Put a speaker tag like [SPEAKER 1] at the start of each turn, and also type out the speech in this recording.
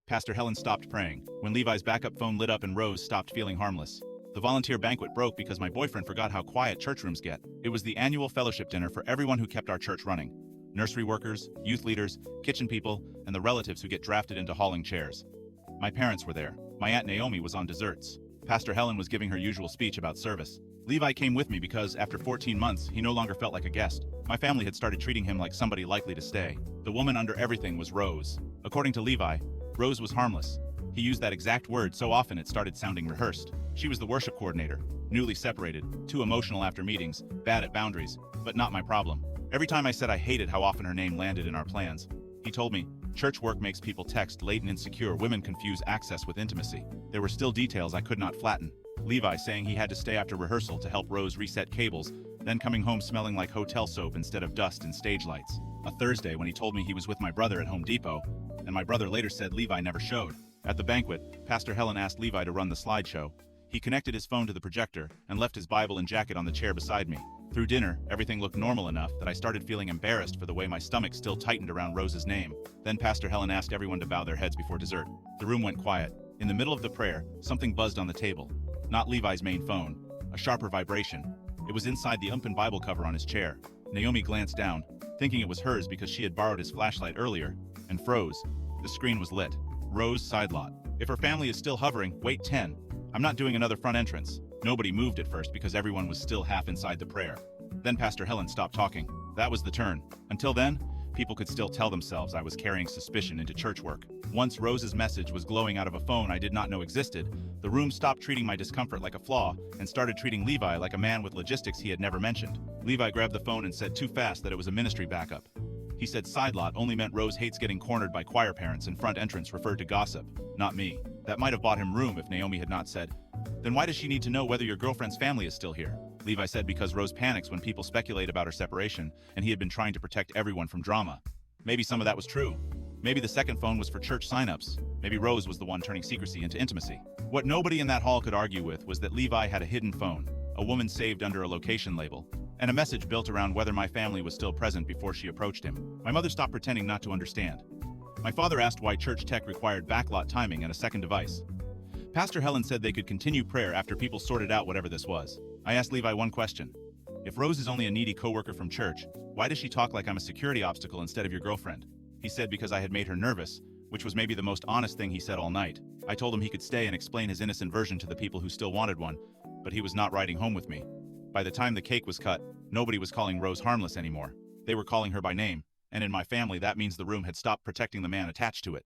[SPEAKER 1] Pastor Helen stopped praying, when Levi's backup phone lit up and Rose stopped feeling harmless. The volunteer banquet broke because my boyfriend forgot how quiet church rooms get. It was the annual fellowship dinner for everyone who kept our church running. Nursery workers, youth leaders, kitchen people, and the relatives who get drafted into hauling chairs. My parents were there. My Aunt Naomi was on desserts. Pastor Helen was giving her usual speech about service. Levi came with me because, after 14 months, he no longer felt like a guest. My family had started treating him like somebody likely to stay. The woman under everything was Rose. According to Levi, Rose was harmless. He used that exact word so often it started sounding rehearsed. She was the worship coordinator, newly separated, too emotional after meetings, bad at boundaries, but not my problem. Every time I said I hated how often her name landed in our plans, he told me, church work makes people text late and insecure women confuse access with intimacy. There were still details I could not flatten. Levi saying he had to stay after rehearsal to help Rose reset cables, then coming home smelling like hotel soap instead of dust and stage lights. A Thursday when he told me he was with my brother at Home Depot, and my brother later said Levi never showed. At the banquet, Pastor Helen asked Levi to run the slideshow. He connected his phone to the projector and left his Bible and jacket on the chair beside me. Through dinner, everything looked normal enough that I started feeling embarrassed for the way my stomach still tightened around Rose's name. Then Pastor Helen asked everyone to bow their heads before dessert. The room went quiet. In the middle of the prayer, something buzzed on the table. Not Levi's main phone. A sharper vibration. It was inside the open Bible cover on his chair. Naomi glanced down, thinking it was hers because she had borrowed his flashlight earlier, and froze. The screen was lit. Rose side lot. If her family is still hovering, wait 10. I'm not doing another front entrance. Nobody moved at first because everyone was still half inside the prayer. Then Pastor Helen stopped talking. That was the turn. Until then, people could still tell themselves I was carrying suspicion into church work. Once Rose's message was glowing out of a phone I did not know existed, the room stopped treating my discomfort like a flaw and started treating Levi like a man with logistics he had never mentioned. Levi grabbed the phone and said too fast that it was a ministry backup. He said side lot only meant Rose hates getting cornered by choir parents and front entrance referred to gossip, not me. That might have bought him room if Naomi had not said, "Then why does she need to know whether your girlfriend's family is still here?" Levi said because Rose panics when people speculate about her separation, and he had been trying to protect everyone from drama. Maybe some of that was true. Maybe the second phone was for church signups. Maybe Rose was the one turning secrecy into intimacy. What nobody in that hall could argue with was that Levi had a hidden phone, a woman saved under a location label, and a message built around whether my family was still present before she approached him. My mother stopped pretending not to understand. My father asked why church tech required backlot timing and a second device. Pastor Helen said they could continue prayer after people sorted out whatever this was. I asked Levi one question. If Rose is only a needy coworker from church, why does she talk like I'm a security obstacle instead of your girlfriend? He said because I had made her nervous, which was maybe the most honest thing he said all night. I told him he could stay and explain his innocent version to the people who still wanted one, but he was not riding home with me. By the time the cake was cut, nobody was calling Rose harmless anymore. They were calling her by name, and in my family that means the room had stopped protecting the man attached to it.